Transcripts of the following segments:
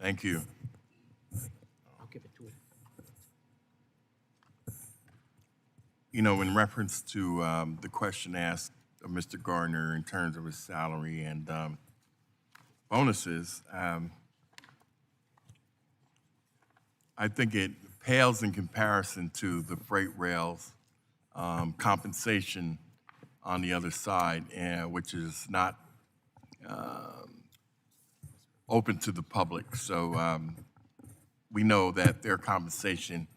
Thank you. I'll give it to him. You know, in reference to the question asked of Mr. Gardner in terms of his salary and bonuses, I think it pales in comparison to the freight rails compensation on the other side, which is not open to the public. So we know that their compensation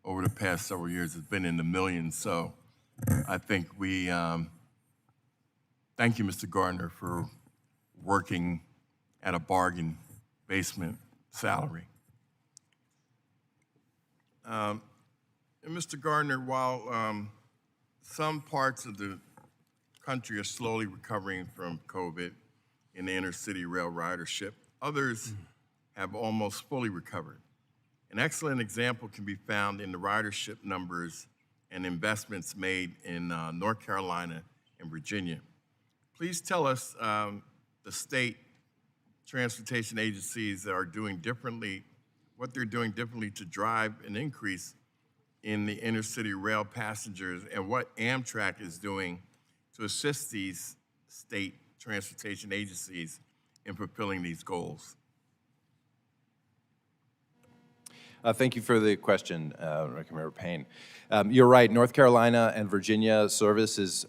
over the past several years has been in the millions. So I think we thank you, Mr. Gardner, for working at a bargain basement salary. And Mr. Gardner, while some parts of the country are slowly recovering from COVID in the inner city rail ridership, others have almost fully recovered. An excellent example can be found in the ridership numbers and investments made in North Carolina and Virginia. Please tell us the state transportation agencies that are doing differently, what they're doing differently to drive an increase in the inner city rail passengers, and what Amtrak is doing to assist these state transportation agencies in fulfilling these goals. Thank you for the question, Recommender Payne. You're right. North Carolina and Virginia service is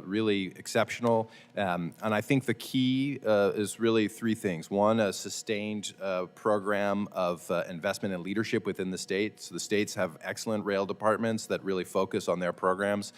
really exceptional, and I think the key is really three things. One, a sustained program of investment and leadership within the states. The states have excellent rail departments that really focus on their programs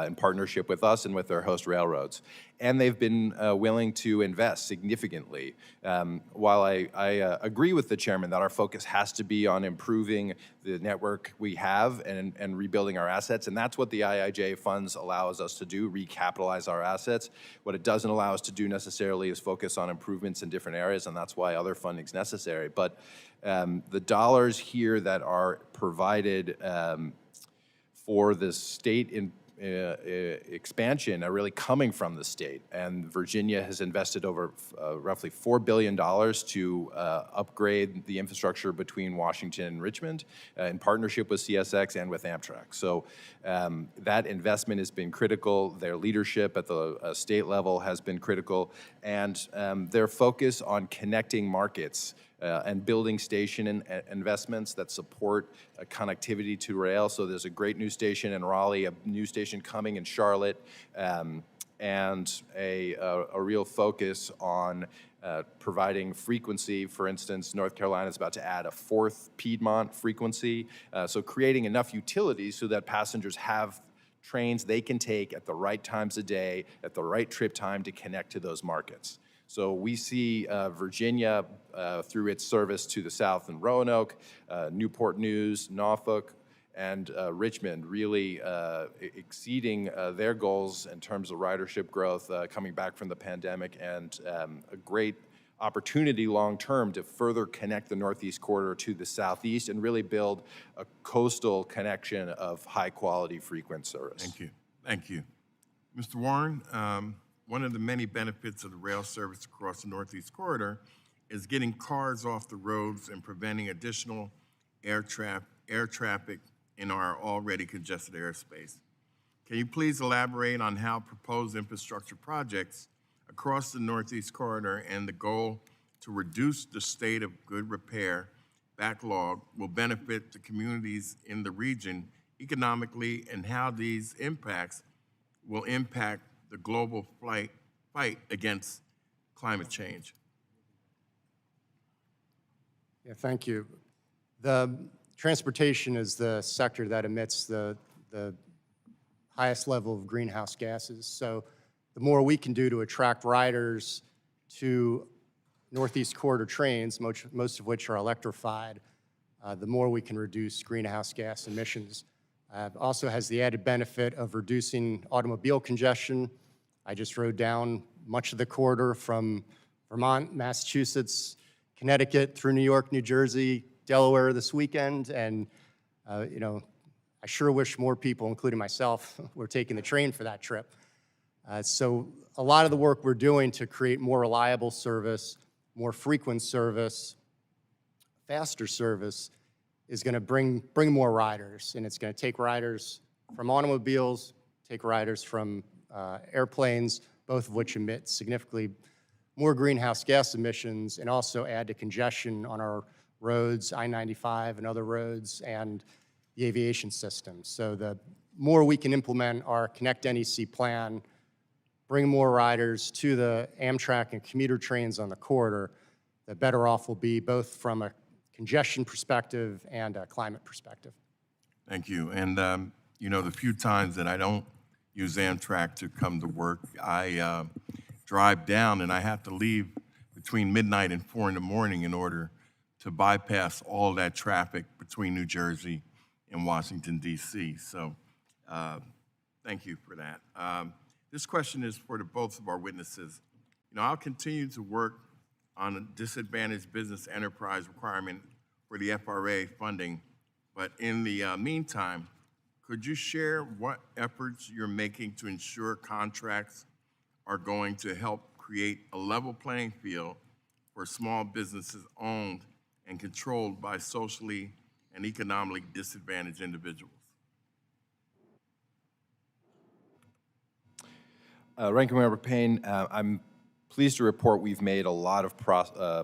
in partnership with us and with their host railroads. And they've been willing to invest significantly. While I agree with the chairman that our focus has to be on improving the network we have and rebuilding our assets, and that's what the IIJ funds allows us to do, recapitalize our assets. What it doesn't allow us to do necessarily is focus on improvements in different areas, and that's why other funding is necessary. But the dollars here that are provided for the state in expansion are really coming from the state, and Virginia has invested over roughly $4 billion to upgrade the infrastructure between Washington and Richmond in partnership with CSX and with Amtrak. So that investment has been critical. Their leadership at the state level has been critical, and their focus on connecting markets and building station investments that support connectivity to rail. So there's a great new station in Raleigh, a new station coming in Charlotte, and a real focus on providing frequency. For instance, North Carolina is about to add a 4th Piedmont frequency. So creating enough utilities so that passengers have trains they can take at the right times of day, at the right trip time to connect to those markets. So we see Virginia through its service to the south in Roanoke, Newport News, Norfolk, and Richmond really exceeding their goals in terms of ridership growth coming back from the pandemic, and a great opportunity long-term to further connect the Northeast Corridor to the Southeast and really build a coastal connection of high-quality frequent service. Thank you. Thank you. Mr. Warren, one of the many benefits of the rail service across the Northeast Corridor is getting cars off the roads and preventing additional air traffic in our already congested airspace. Can you please elaborate on how proposed infrastructure projects across the Northeast Corridor and the goal to reduce the state of good repair backlog will benefit the communities in the region economically, and how these impacts will impact the global fight against climate change? Yeah, thank you. The transportation is the sector that emits the highest level of greenhouse gases. So the more we can do to attract riders to Northeast Corridor trains, most of which are electrified, the more we can reduce greenhouse gas emissions. Also has the added benefit of reducing automobile congestion. I just rode down much of the corridor from Vermont, Massachusetts, Connecticut, through New York, New Jersey, Delaware this weekend, and you know, I sure wish more people, including myself, were taking the train for that trip. So a lot of the work we're doing to create more reliable service, more frequent service, faster service is going to bring more riders, and it's going to take riders from automobiles, take riders from airplanes, both of which emit significantly more greenhouse gas emissions, and also add to congestion on our roads, I-95 and other roads, and the aviation system. So the more we can implement our Connect NEC plan, bring more riders to the Amtrak and commuter trains on the corridor, the better off we'll be, both from a congestion perspective and a climate perspective. Thank you. And, you know, the few times that I don't use Amtrak to come to work, I drive down and I have to leave between midnight and 4 in the morning in order to bypass all that traffic between New Jersey and Washington, D.C. So thank you for that. This question is for both of our witnesses. You know, I'll continue to work on a disadvantaged business enterprise requirement for the FRA funding, but in the meantime, could you share what efforts you're making to ensure contracts are going to help create a level playing field for small businesses owned and controlled by socially and economically disadvantaged individuals? Ranking Member Payne, I'm pleased to report we've made a lot of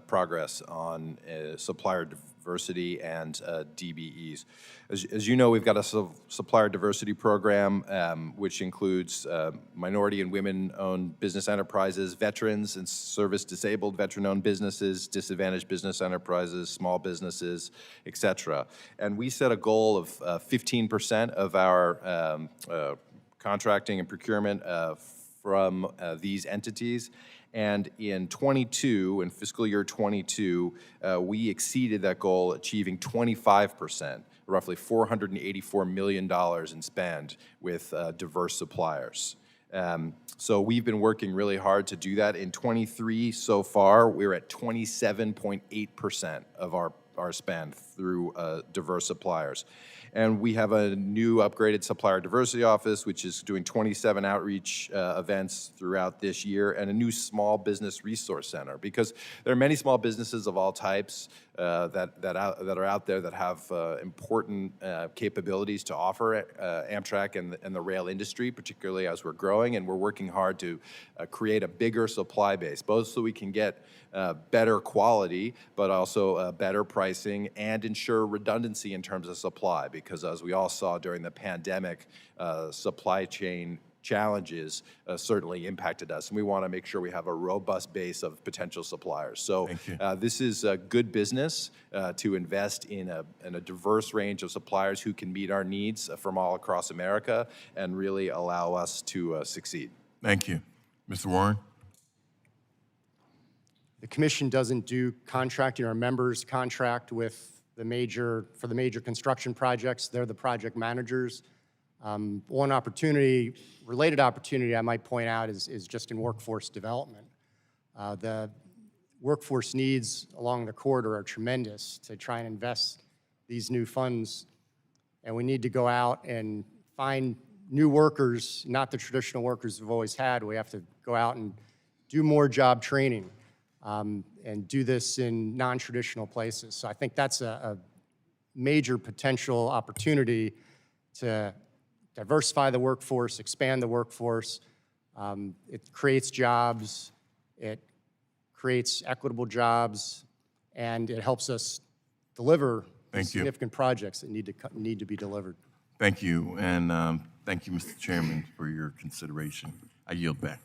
progress on supplier diversity and DBEs. As you know, we've got a supplier diversity program, which includes minority and women-owned business enterprises, veterans and service-disabled veteran-owned businesses, disadvantaged business enterprises, small businesses, et cetera. And we set a goal of 15% of our contracting and procurement from these entities. And in fiscal year 22, we exceeded that goal, achieving 25%, roughly $484 million in spend with diverse suppliers. So we've been working really hard to do that. In 23 so far, we're at 27.8% of our spend through diverse suppliers. And we have a new upgraded supplier diversity office, which is doing 27 outreach events throughout this year, and a new small business resource center, because there are many small businesses of all types that are out there that have important capabilities to offer Amtrak and the rail industry, particularly as we're growing, and we're working hard to create a bigger supply base, both so we can get better quality, but also better pricing and ensure redundancy in terms of supply, because as we all saw during the pandemic, supply chain challenges certainly impacted us, and we want to make sure we have a robust base of potential suppliers. So this is a good business to invest in a diverse range of suppliers who can meet our needs from all across America and really allow us to succeed. Thank you. Mr. Warren? The commission doesn't do contracting. Our members contract with the major construction projects. They're the project managers. One related opportunity I might point out is just in workforce development. The workforce needs along the corridor are tremendous to try and invest these new funds, and we need to go out and find new workers, not the traditional workers we've always had. We have to go out and do more job training and do this in non-traditional places. So I think that's a major potential opportunity to diversify the workforce, expand the workforce. It creates jobs, it creates equitable jobs, and it helps us deliver significant projects that need to be delivered. Thank you, and thank you, Mr. Chairman, for your consideration. I yield back.